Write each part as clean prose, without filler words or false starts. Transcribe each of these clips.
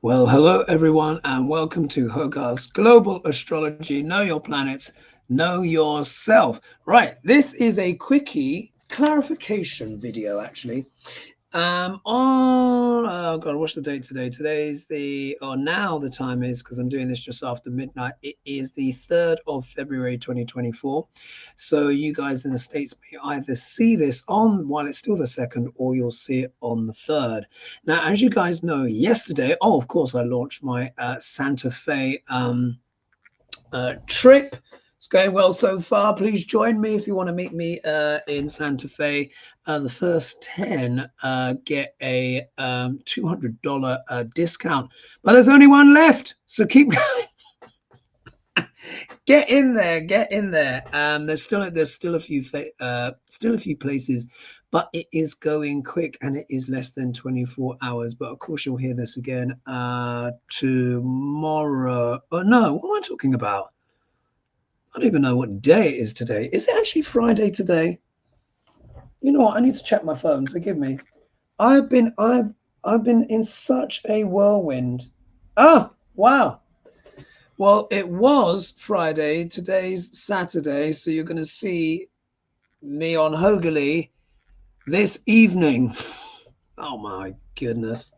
Well, hello everyone, and welcome to Hogarth's Global Astrology. Know your planets, know yourself. Right, this is a quickie clarification video, actually. Oh God, what's the date today? Today's now the time is, because I'm doing this just after midnight, it is the 3rd of February 2024. So you guys in the States may either see this on while it's still the 2nd, or you'll see it on the 3rd. Now, as you guys know, yesterday, of course, I launched my Santa Fe trip. It's going well so far. Please join me if you want to meet me in Santa Fe. The first 10 get a $200 discount, but there's only one left, so keep going. Get in there, get in there. There's still a few places, but it is going quick, and it is less than 24 hours. But of course, you'll hear this again tomorrow. Oh no, what am I talking about? I don't even know what day it is today. Is it actually Friday today? You know what? I need to check my phone. Forgive me. I've been in such a whirlwind. Oh, wow. Well, it was Friday. Today's Saturday, so you're going to see me on Hogarth this evening. Oh my goodness.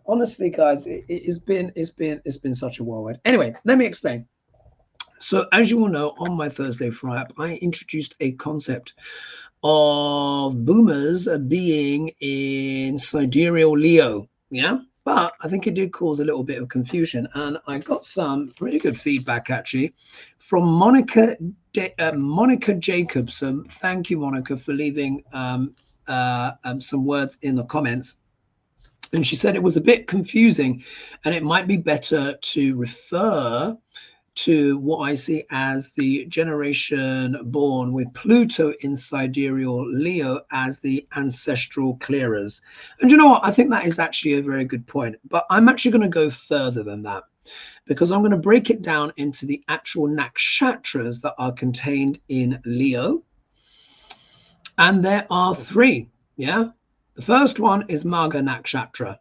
Honestly, guys, it's been such a whirlwind. Anyway, let me explain. So as you all know, on my Thursday fry-up, I introduced a concept of boomers being in Sidereal Leo. Yeah, but I think it did cause a little bit of confusion. And I got some really good feedback, actually, from Monica Jacobson. Thank you, Monica, for leaving some words in the comments. And she said it was a bit confusing, and it might be better to refer to what I see as the generation born with Pluto in Sidereal Leo as the ancestral clearers. And you know what? I think that is actually a very good point. But I'm actually going to go further than that, because I'm going to break it down into the actual nakshatras that are contained in Leo. And there are 3. Yeah. The first one is Magha nakshatra,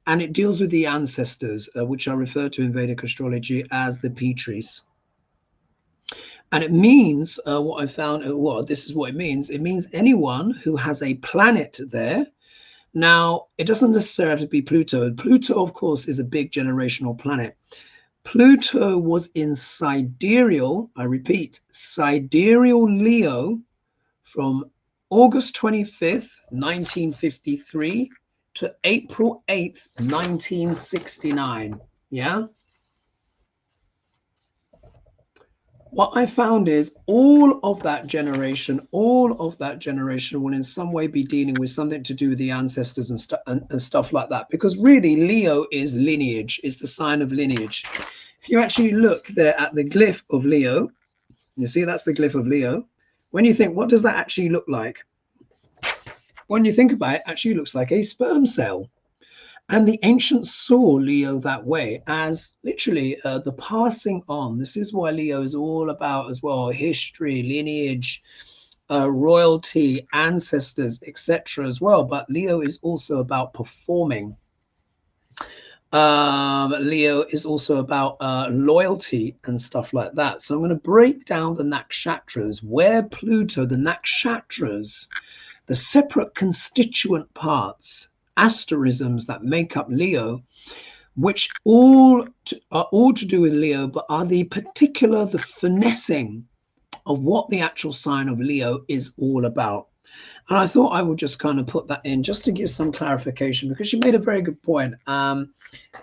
and it deals with the ancestors, which are referred to in Vedic astrology as the Petris. And it means what I found, well, this is what it means. It means anyone who has a planet there. Now, it doesn't necessarily have to be Pluto. Pluto, of course, is a big generational planet. Pluto was in Sidereal, I repeat, Sidereal Leo from August 25th, 1953 to April 8th, 1969. Yeah. What I found is all of that generation will in some way be dealing with something to do with the ancestors and stuff like that, because really Leo is lineage, is the sign of lineage. If you actually look there at the glyph of Leo, you see that's the glyph of Leo. When you think, what does that actually look like? When you think about it, actually looks like a sperm cell. And the ancients saw Leo that way, as literally the passing on. This is why Leo is all about as well history, lineage, royalty, ancestors, etc. as well. But Leo is also about performing. Leo is also about loyalty and stuff like that. So I'm going to break down the nakshatras, where Pluto, the nakshatras, the separate constituent parts, asterisms that make up Leo, which are all to do with Leo, but are the finessing of what the actual sign of Leo is all about. And I thought I would just kind of put that in just to give some clarification, because you made a very good point.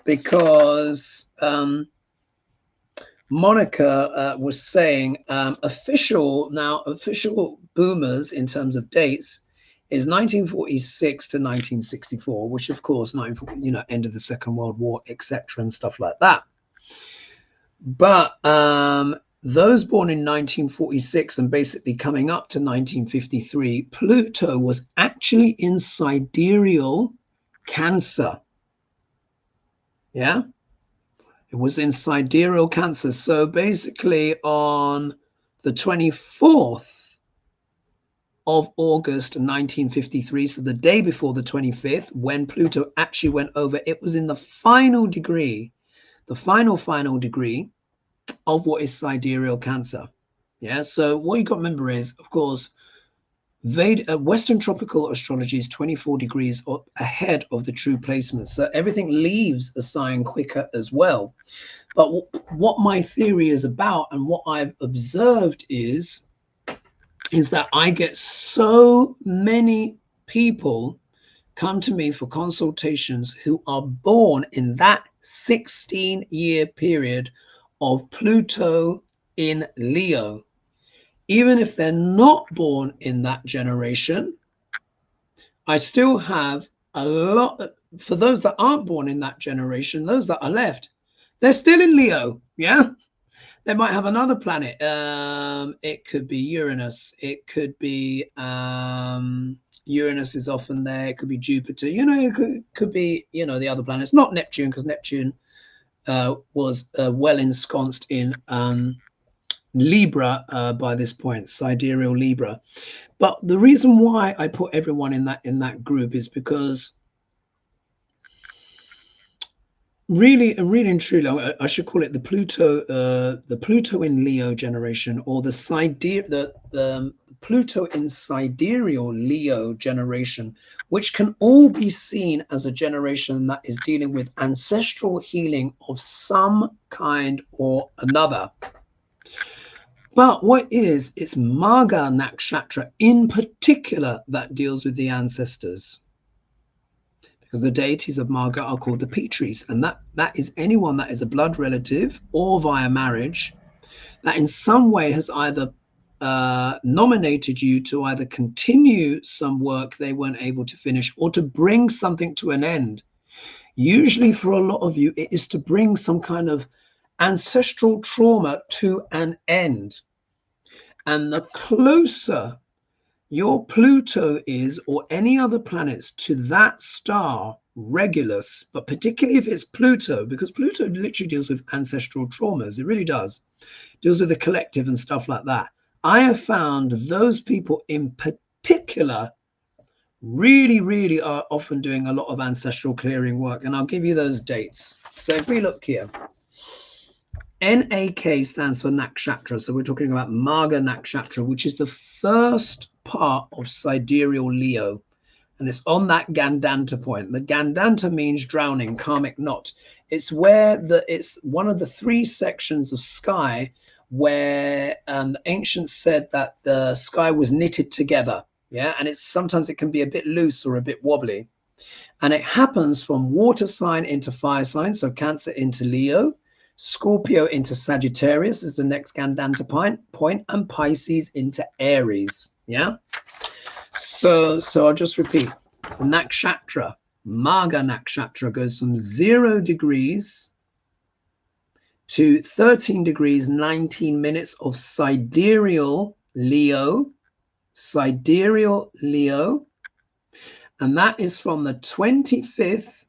Because Monica was saying official boomers in terms of dates is 1946 to 1964, which of course, end of the Second World War, etc. and stuff like that. But those born in 1946 and basically coming up to 1953, Pluto was actually in sidereal Cancer. Yeah, it was in sidereal Cancer. So basically on the 24th of August 1953, so the day before the 25th, when Pluto actually went over, it was in the final degree, the final degree of what is sidereal Cancer. Yeah, so what you got to remember is, of course, Western tropical astrology is 24 degrees ahead of the true placement. So everything leaves a sign quicker as well. But what my theory is about and what I've observed is that I get so many people come to me for consultations who are born in that 16-year period of Pluto in Leo. Even if they're not born in that generation, I still have a lot. For those that aren't born in that generation, those that are left, they're still in Leo. Yeah. They might have another planet. It could be Uranus. It could be Uranus is often there. It could be Jupiter. You know, it could be, you know, the other planets. Not Neptune, because Neptune was well ensconced in Libra by this point, sidereal Libra. But the reason why I put everyone in that group is because really and truly, I should call it the Pluto in Leo generation, or the Pluto in sidereal Leo generation, which can all be seen as a generation that is dealing with ancestral healing of some kind or another. But it's Magha nakshatra in particular that deals with the ancestors, because the deities of Magha are called the Pitris, and that is anyone that is a blood relative or via marriage that in some way has either nominated you to either continue some work they weren't able to finish or to bring something to an end. Usually for a lot of you, it is to bring some kind of ancestral trauma to an end. And the closer your Pluto is, or any other planets, to that star, Regulus, but particularly if it's Pluto, because Pluto literally deals with ancestral traumas, it really does, deals with the collective and stuff like that. I have found those people in particular really are often doing a lot of ancestral clearing work, and I'll give you those dates. So if we look here, NAK stands for nakshatra. So we're talking about Magha nakshatra, which is the first part of sidereal Leo. And it's on that Gandanta point. The Gandanta means drowning, karmic knot. It's where it's one of the three sections of sky where the ancients said that the sky was knitted together. Yeah. And sometimes it can be a bit loose or a bit wobbly. And it happens from water sign into fire sign. So Cancer into Leo. Scorpio into Sagittarius is the next Gandanta point, and Pisces into Aries. Yeah. So I'll just repeat. The nakshatra, Magha nakshatra, goes from 0 degrees to 13 degrees 19 minutes of sidereal Leo. Sidereal Leo. And that is from the 25th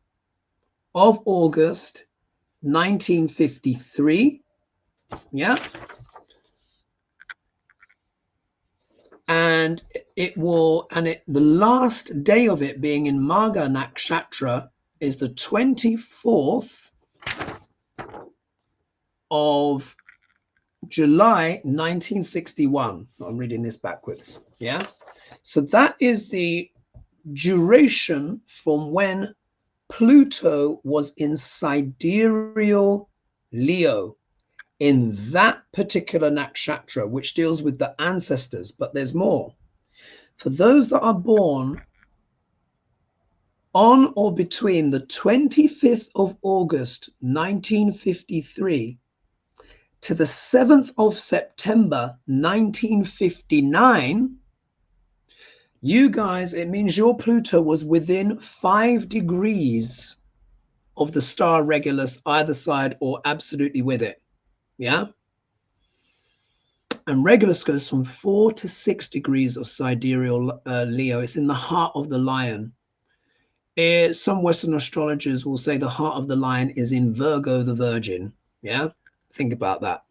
of August 1953. Yeah. And the last day of it being in Magha nakshatra is the 24th of July 1961. I'm reading this backwards. Yeah. So that is the duration from when Pluto was in sidereal Leo, in that particular nakshatra, which deals with the ancestors. But there's more. For those that are born on or between the 25th of August 1953 to the 7th of September 1959, you guys, it means your Pluto was within 5 degrees of the star Regulus either side or absolutely with it. Yeah. And Regulus goes from 4 to 6 degrees of sidereal Leo. It's in the heart of the lion. Some Western astrologers will say the heart of the lion is in Virgo the Virgin. Yeah. Think about that.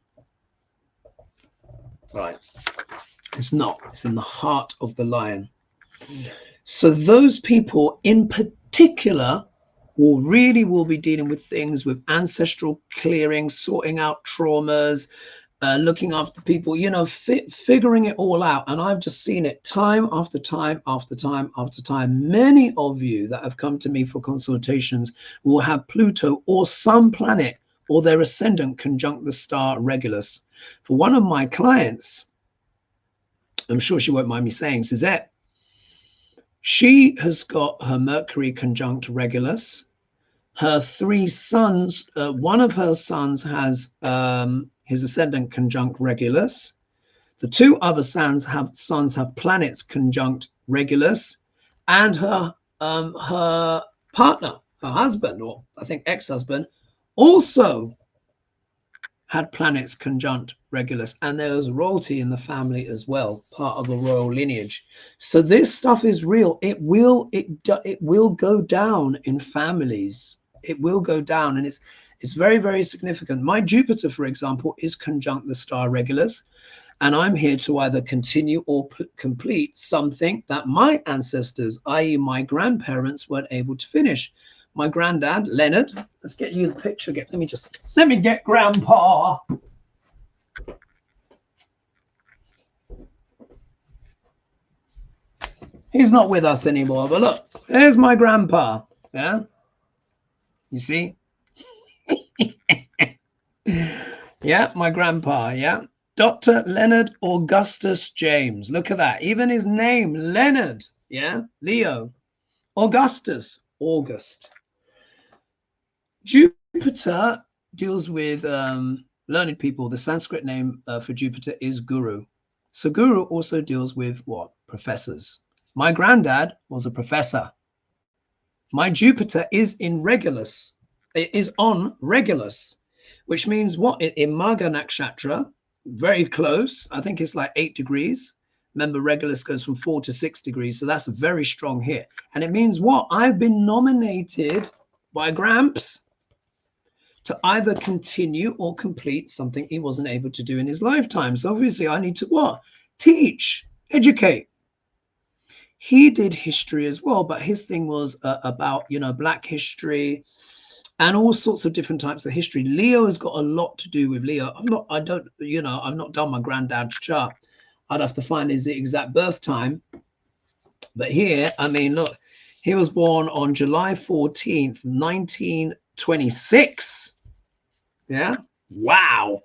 Right. It's not. It's in the heart of the lion. So those people in particular will be dealing with things with ancestral clearing, sorting out traumas, looking after people, you know, figuring it all out. And I've just seen it time after time after time after time. Many of you that have come to me for consultations will have Pluto or some planet or their ascendant conjunct the star Regulus. For one of my clients, I'm sure she won't mind me saying, Suzette, she has got her Mercury conjunct Regulus. Her three sons, one of her sons has his ascendant conjunct Regulus. The two other sons have planets conjunct Regulus, and her partner, her husband, or I think ex-husband, also had planets conjunct Regulus, and there was royalty in the family as well, part of the royal lineage. So this stuff is real. It will go down in families. It will go down, and it's very, very significant. My Jupiter, for example, is conjunct the star Regulus, and I'm here to either continue or complete something that my ancestors, i.e. my grandparents, weren't able to finish. My granddad, Leonard, let's get you the picture again. Let me get Grandpa. He's not with us anymore, but look, there's my grandpa. Yeah, you see? Yeah, my grandpa. Yeah, Dr. Leonard Augustus James. Look at that. Even his name, Leonard. Yeah, Leo. Augustus, August. Jupiter deals with learned people. The Sanskrit name for Jupiter is Guru. So Guru also deals with what? Professors. My granddad was a professor. My Jupiter is in Regulus. It is on Regulus, which means what? In Magha nakshatra, very close. I think it's like 8 degrees. Remember, Regulus goes from 4 to 6 degrees. So that's a very strong hit. And it means what? I've been nominated by Gramps to either continue or complete something he wasn't able to do in his lifetime. So obviously I need to what? Teach, educate. He did history as well, but his thing was about, you know, Black history and all sorts of different types of history. Leo has got a lot to do with Leo. I've not done my granddad's chart. I'd have to find his exact birth time. But here, I mean, look, he was born on July 14th, 1926. Yeah. Wow.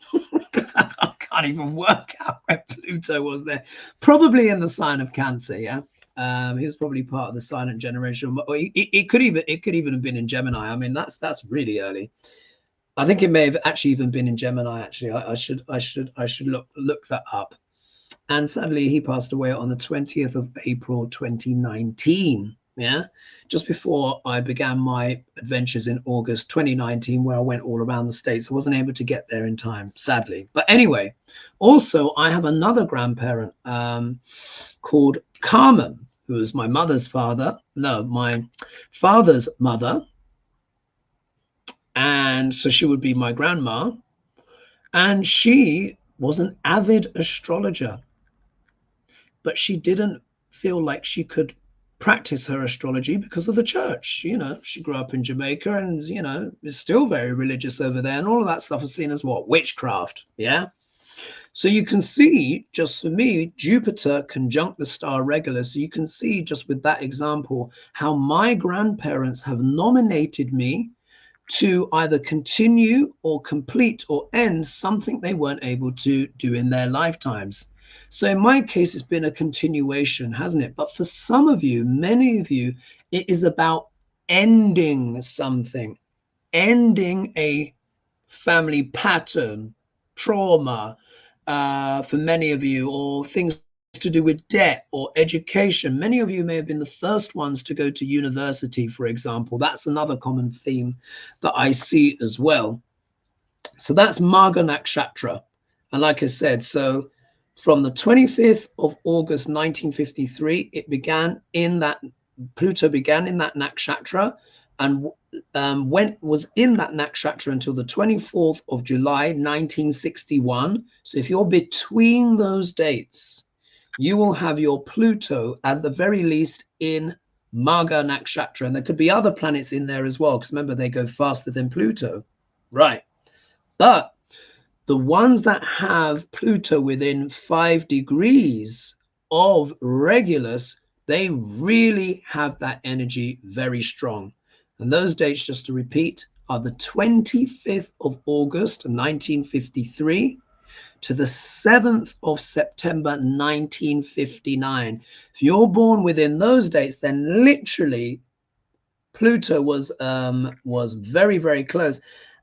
I can't even work out where Pluto was there. Probably in the sign of Cancer. Yeah. He was probably part of the silent generation. It could even have been in Gemini. I mean, that's really early. I think it may have actually even been in Gemini. Actually, I should look that up. And sadly, he passed away on the 20th of April, 2019. Yeah, just before I began my adventures in August 2019, where I went all around the States. I wasn't able to get there in time, sadly. But anyway, also, I have another grandparent called Carmen, who is my mother's father. No, my father's mother. And so she would be my grandma. And she was an avid astrologer. But she didn't feel like she could practice her astrology because of the church. You know, she grew up in Jamaica and, you know, is still very religious over there. And all of that stuff is seen as what? Witchcraft. Yeah. So you can see, just for me, Jupiter conjunct the star Regulus. So you can see just with that example, how my grandparents have nominated me to either continue or complete or end something they weren't able to do in their lifetimes. So in my case, it's been a continuation, hasn't it? But for some of you, many of you, it is about ending something, ending a family pattern, trauma, for many of you, or things to do with debt or education. Many of you may have been the first ones to go to university, for example. That's another common theme that I see as well. So that's Magha nakshatra. And like I said, so from the 25th of August 1953, it began in that, Pluto began in that nakshatra and was in that nakshatra until the 24th of July 1961. So if you're between those dates, you will have your Pluto at the very least in Magha nakshatra. And there could be other planets in there as well, because remember, they go faster than Pluto. Right. But the ones that have Pluto within 5 degrees of Regulus, they really have that energy very strong. And those dates, just to repeat, are the 25th of August, 1953, to the 7th of September, 1959. If you're born within those dates, then literally Pluto was very, very close.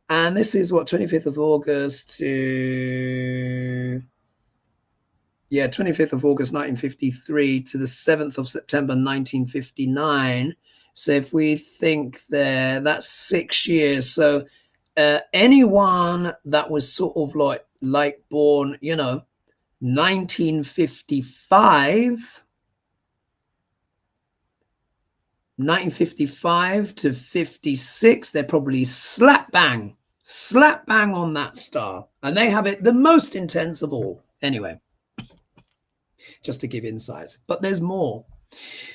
And this is what, 25th of August to, yeah, 25th of August 1953 to the 7th of September 1959. So if we think there, that's 6 years. So anyone that was sort of like born, you know, 1955 to 56, they're probably slap bang on that star, and they have it the most intense of all. Anyway, just to give insights, but there's more.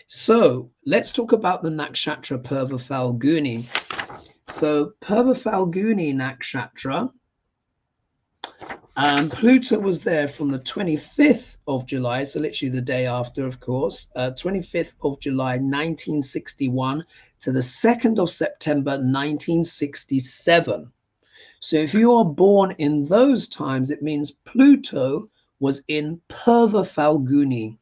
So let's talk about the nakshatra Purva Phalguni. So Purva Phalguni nakshatra, Pluto was there from the 25th of July, so literally the day after, of course, 25th of July 1961 to the 2nd of September 1967. So if you are born in those times, it means Pluto was in Purva Phalguni.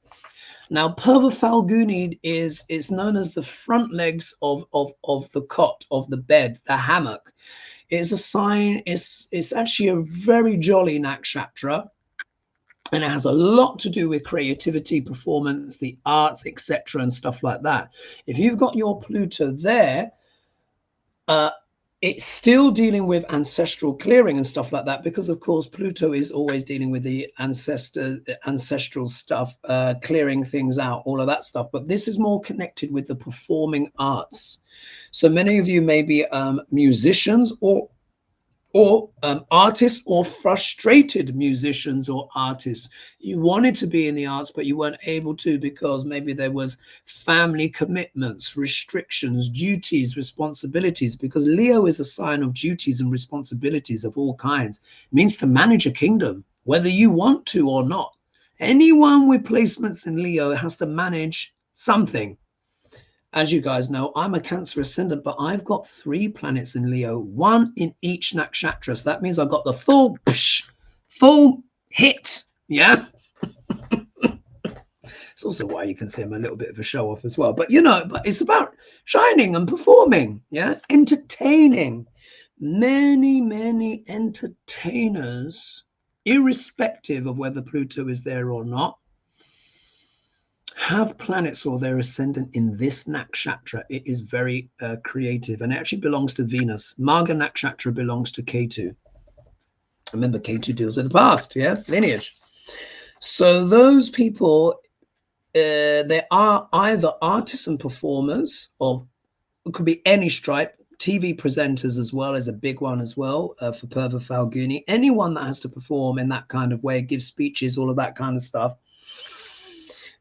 Now, Purva Phalguni is known as the front legs of the cot, of the bed, the hammock. It's a sign, it's actually a very jolly nakshatra, and it has a lot to do with creativity, performance, the arts, etc., and stuff like that. If you've got your Pluto there, it's still dealing with ancestral clearing and stuff like that, because of course Pluto is always dealing with the ancestral stuff, clearing things out, all of that stuff. But this is more connected with the performing arts. So many of you may be musicians or artists, or frustrated musicians or artists. You wanted to be in the arts, but you weren't able to because maybe there was family commitments, restrictions, duties, responsibilities, because Leo is a sign of duties and responsibilities of all kinds. It means to manage a kingdom, whether you want to or not. Anyone with placements in Leo has to manage something. As you guys know, I'm a Cancer ascendant, but I've got 3 planets in Leo, 1 in each nakshatra. So that means I've got the full hit. Yeah. It's also why you can see I'm a little bit of a show off as well. But, you know, but it's about shining and performing. Yeah. Entertaining. Many, many entertainers, irrespective of whether Pluto is there or not, have planets or their ascendant in this nakshatra. It is very creative, and it actually belongs to Venus. Magha nakshatra belongs to Ketu. Remember, Ketu deals with the past, yeah, lineage. So those people, they are either artists and performers, or it could be any stripe. TV presenters as well is a big one as well for Purva Phalguni. Anyone that has to perform in that kind of way, give speeches, all of that kind of stuff.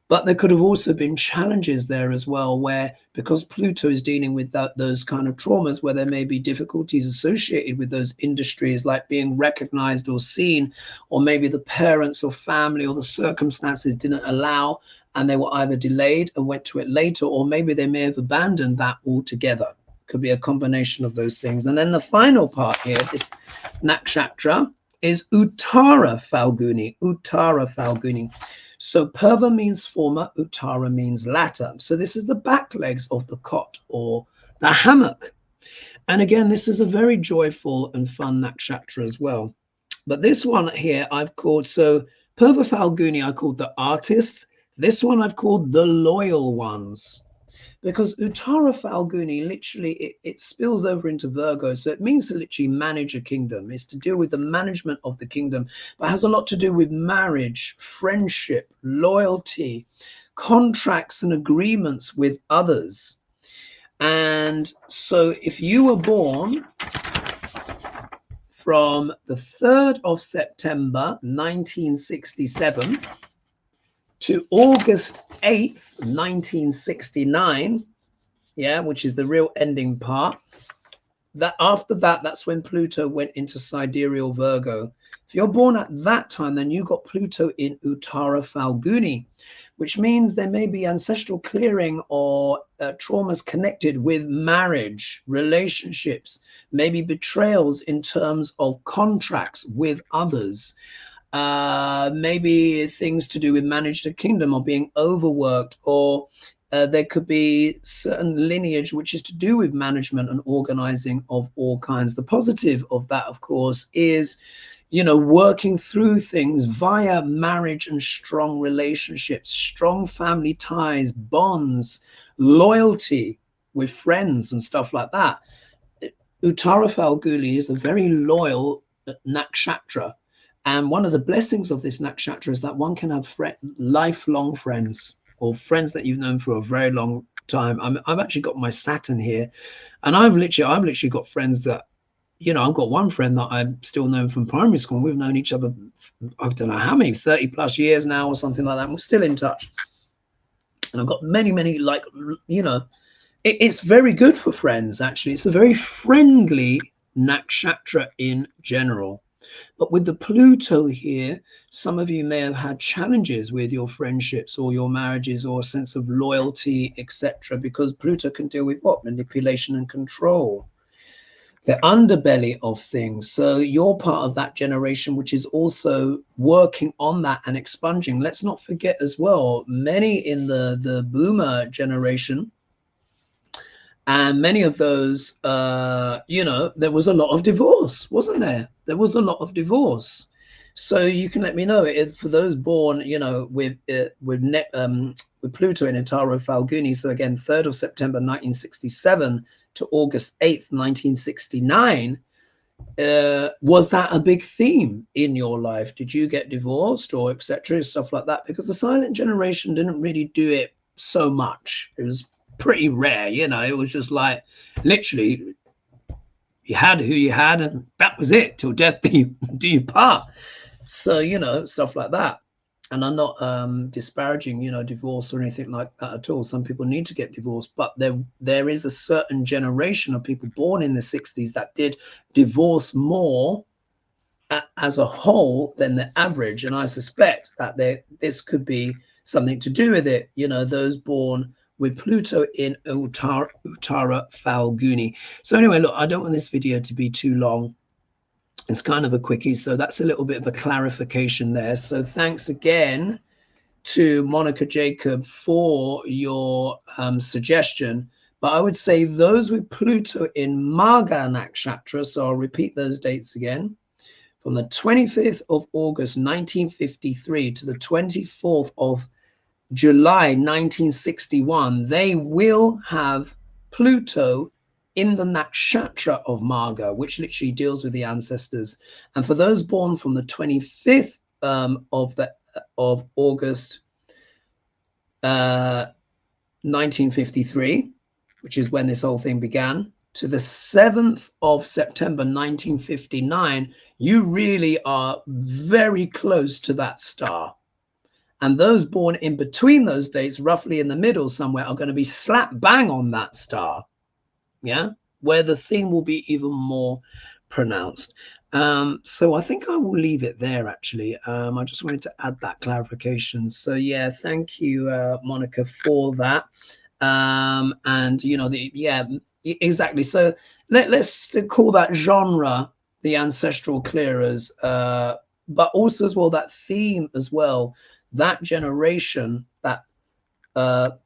But there could have also been challenges there as well, where because Pluto is dealing with those kind of traumas, where there may be difficulties associated with those industries, like being recognized or seen, or maybe the parents or family or the circumstances didn't allow, and they were either delayed and went to it later, or maybe they may have abandoned that altogether. Could be a combination of those things. And then the final part here, this nakshatra, is Uttara Phalguni. Uttara Phalguni. So Purva means former, Uttara means latter. So this is the back legs of the cot or the hammock. And again, this is a very joyful and fun nakshatra as well. But this one here I've called, so Purva Phalguni I called the artists. This one I've called the loyal ones. Because Uttara Phalguni, literally, it spills over into Virgo. So it means to literally manage a kingdom. It's to deal with the management of the kingdom, but has a lot to do with marriage, friendship, loyalty, contracts and agreements with others. And so if you were born from the 3rd of September, 1967, to August 8th, 1969, yeah, which is the real ending part. That after that, that's when Pluto went into Sidereal Virgo. If you're born at that time, then you got Pluto in Uttara Phalguni, which means there may be ancestral clearing or traumas connected with marriage, relationships, maybe betrayals in terms of contracts with others. Maybe things to do with managed a kingdom or being overworked, or there could be certain lineage which is to do with management and organizing of all kinds. The positive of that, of course, is, you know, working through things via marriage and strong relationships, strong family ties, bonds, loyalty with friends and stuff like that. Uttara Phalguni is a very loyal nakshatra. And one of the blessings of this nakshatra is that one can have lifelong friends, or friends that you've known for a very long time. I've actually got my Saturn here, and I've literally got friends that, you know, I've got one friend that I'm still known from primary school. We've known each other, I don't know how many, 30 plus years now or something like that. And we're still in touch. And I've got many, like, you know, it's very good for friends, actually. It's a very friendly nakshatra in general. But with the Pluto here, some of you may have had challenges with your friendships or your marriages or a sense of loyalty, etc., because Pluto can deal with what? Manipulation and control, the underbelly of things. So you're part of that generation which is also working on that and expunging. Let's not forget as well, many in the boomer generation, and many of those, you know, there was a lot of divorce, wasn't there? There was a lot of divorce. So you can let me know if for those born, you know, with Pluto in Uttara Phalguni. So again, 3rd of September 1967 to August 8th, 1969. Was that a big theme in your life? Did you get divorced or etc., stuff like that? Because the silent generation didn't really do it so much. It was pretty rare, you know. It was just like literally you had who you had and that was it, till death do you part. So, you know, stuff like that. And I'm not disparaging, you know, divorce or anything like that at all. Some people need to get divorced, but there is a certain generation of people born in the 60s that did divorce more as a whole than the average. And I suspect that this could be something to do with it, you know, those born with Pluto in Uttara Phalguni. So anyway, look, I don't want this video to be too long. It's kind of a quickie, so that's a little bit of a clarification there. So thanks again to Monica Jacob for your suggestion. But I would say those with Pluto in Magha nakshatra, so I'll repeat those dates again, from the 25th of August 1953 to the 24th of July 1961, they will have Pluto in the nakshatra of Magha, which literally deals with the ancestors. And for those born from the 25th of August 1953, which is when this whole thing began, to the 7th of September 1959, you really are very close to that star. And those born in between those dates, roughly in the middle somewhere, are going to be slap bang on that star. Yeah, where the theme will be even more pronounced. So I think I will leave it there, actually. I just wanted to add that clarification. So yeah, thank you, Monica, for that. And you know, exactly. So let's call that genre the ancestral clearers, but also as well that theme as well, that generation, that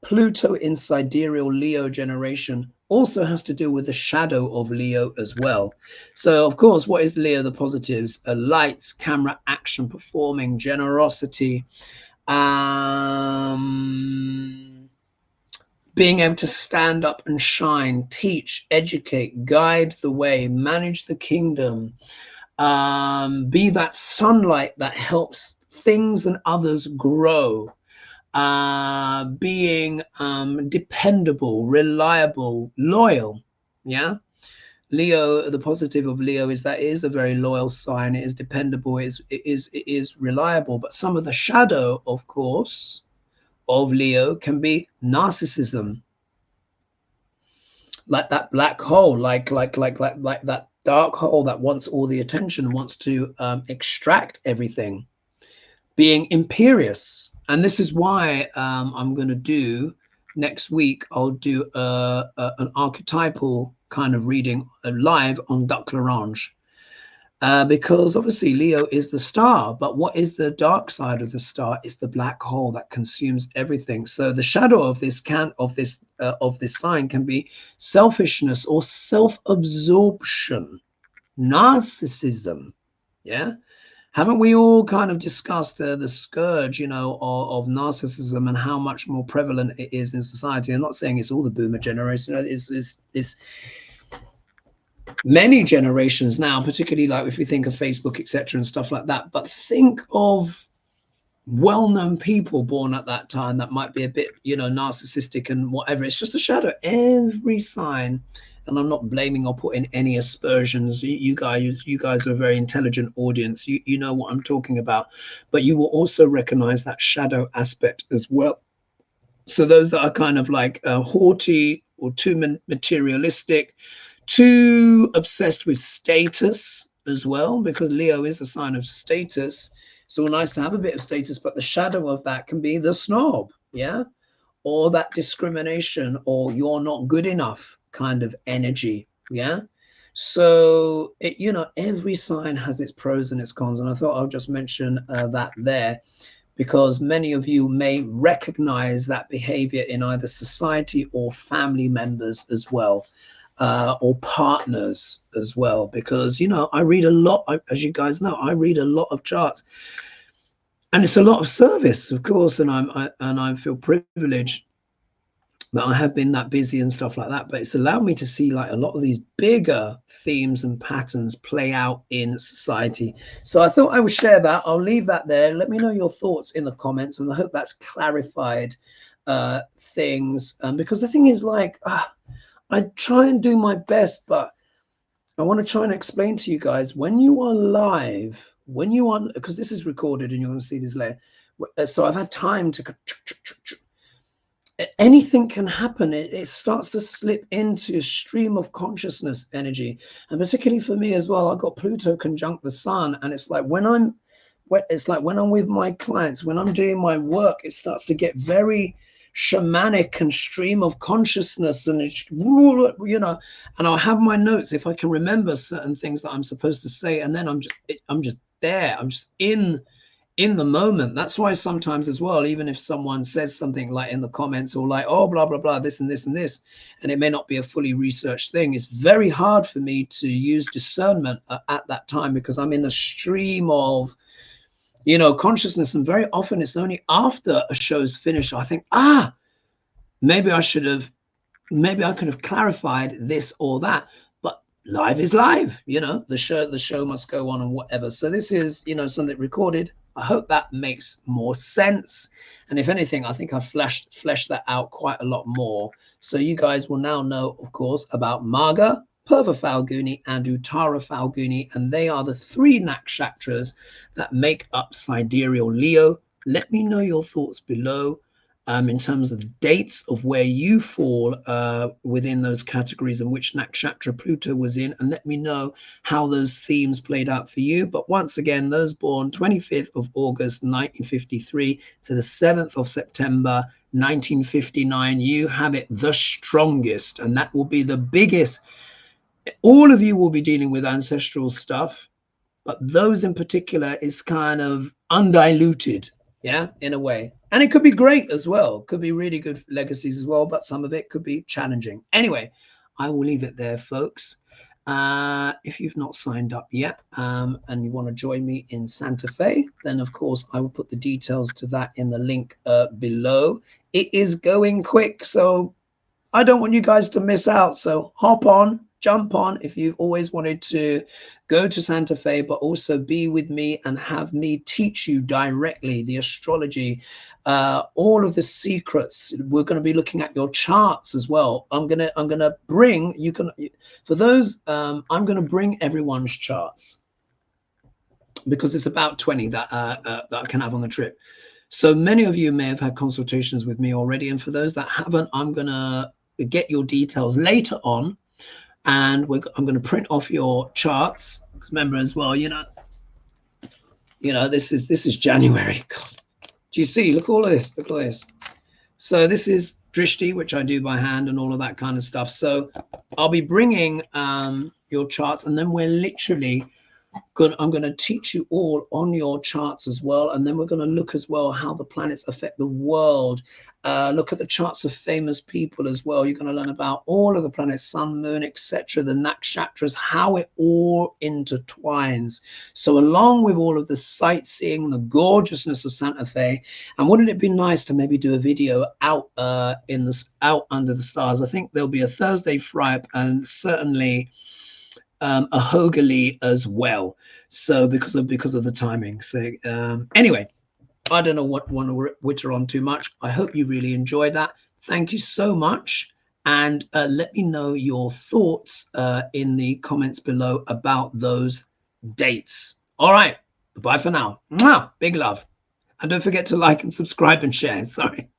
Pluto in Sidereal Leo generation also has to do with the shadow of Leo as well. So of course, what is Leo? The positives are lights, camera, action, performing, generosity, being able to stand up and shine, teach, educate, guide the way, manage the kingdom, be that sunlight that helps things and others grow, being dependable, reliable, loyal. Yeah. Leo, the positive of Leo is that it is a very loyal sign. It is dependable. It is reliable. But some of the shadow, of course, of Leo can be narcissism, like that black hole, like that dark hole that wants all the attention, wants to extract everything, being imperious. And this is why I'm going to do next week. I'll do an archetypal kind of reading live on Duck L'Orange, because obviously Leo is the star, but what is the dark side of the star? It's the black hole that consumes everything. So the shadow of this sign can be selfishness or self-absorption, narcissism. Yeah. Haven't we all kind of discussed the scourge, you know, of narcissism and how much more prevalent it is in society? I'm not saying it's all the boomer generation. It's many generations now, particularly like if we think of Facebook, etc., and stuff like that. But think of well-known people born at that time that might be a bit, you know, narcissistic and whatever. It's just a shadow. Every sign. And I'm not blaming or putting any aspersions. You guys are a very intelligent audience. You know what I'm talking about. But you will also recognize that shadow aspect as well. So those that are kind of like haughty or too materialistic, too obsessed with status as well, because Leo is a sign of status. So nice to have a bit of status, but the shadow of that can be the snob, yeah, or that discrimination, or you're not good enough kind of energy, yeah. So you know, every sign has its pros and its cons, and I thought I'll just mention that there, because many of you may recognize that behavior in either society or family members as well, or partners as well, because, you know, I read a lot, as you guys know, I read a lot of charts, and it's a lot of service, of course, and I feel privileged that I have been that busy and stuff like that, but it's allowed me to see like a lot of these bigger themes and patterns play out in society. So I thought I would share that. I'll leave that there. Let me know your thoughts in the comments, and I hope that's clarified things, because the thing is, like, I try and do my best, but I want to try and explain to you guys, when you are live, when you are, because this is recorded and you're going to see this later, so I've had time to, anything can happen. It starts to slip into a stream of consciousness energy, and particularly for me as well, I've got Pluto conjunct the sun, and it's like when I'm with my clients, when I'm doing my work, it starts to get very shamanic and stream of consciousness, and it's, you know, and I'll have my notes if I can remember certain things that I'm supposed to say, and then I'm just there, I'm just in the moment. That's why sometimes as well, even if someone says something like in the comments, or like, oh, blah, blah, blah, this and this and this, and it may not be a fully researched thing, it's very hard for me to use discernment at that time, because I'm in a stream of, you know, consciousness. And very often it's only after a show's finished I think, maybe I could have clarified this or that. But live is live, you know, the show must go on and whatever. So this is, you know, something recorded. I hope that makes more sense. And if anything, I think I've fleshed that out quite a lot more. So you guys will now know, of course, about Magha, Purva Phalguni, and Uttara Phalguni. And they are the three nakshatras that make up Sidereal Leo. Let me know your thoughts below, in terms of the dates of where you fall within those categories and which nakshatra Pluto was in, and let me know how those themes played out for you. But once again, those born 25th of August 1953 to the 7th of September 1959, you have it the strongest, and that will be the biggest. All of you will be dealing with ancestral stuff, but those in particular is kind of undiluted, yeah, in a way. And it could be great as well, could be really good legacies as well, but some of it could be challenging. Anyway, I will leave it there, folks. If you've not signed up yet, and you want to join me in Santa Fe, then of course I will put the details to that in the link below. It is going quick, so I don't want you guys to miss out. So hop on, jump on if you've always wanted to go to Santa Fe, but also be with me and have me teach you directly the astrology, all of the secrets. We're going to be looking at your charts as well. I'm gonna bring, you can, for those, I'm going to bring everyone's charts, because it's about 20 that that I can have on the trip. So many of you may have had consultations with me already, and for those that haven't, I'm going to get your details later on, and I'm going to print off your charts. Because remember as well, you know, this is January. God, do you see? Look at all this. Look at all this. So this is Drishti, which I do by hand, and all of that kind of stuff. So I'll be bringing your charts, and then we're literally I'm going to teach you all on your charts as well, and then we're going to look as well how the planets affect the world. Look at the charts of famous people as well. You're going to learn about all of the planets, sun, moon, etc., the nakshatras, how it all intertwines. So along with all of the sightseeing, the gorgeousness of Santa Fe, and wouldn't it be nice to maybe do a video out out under the stars? I think there'll be a Thursday Friday, and certainly a Hogarth as well. So because of the timing. So anyway, I don't know what want to witter on too much. I hope you really enjoyed that. Thank you so much, and let me know your thoughts in the comments below about those dates. All right, bye for now. Mwah! Big love, and don't forget to like and subscribe and share. Sorry.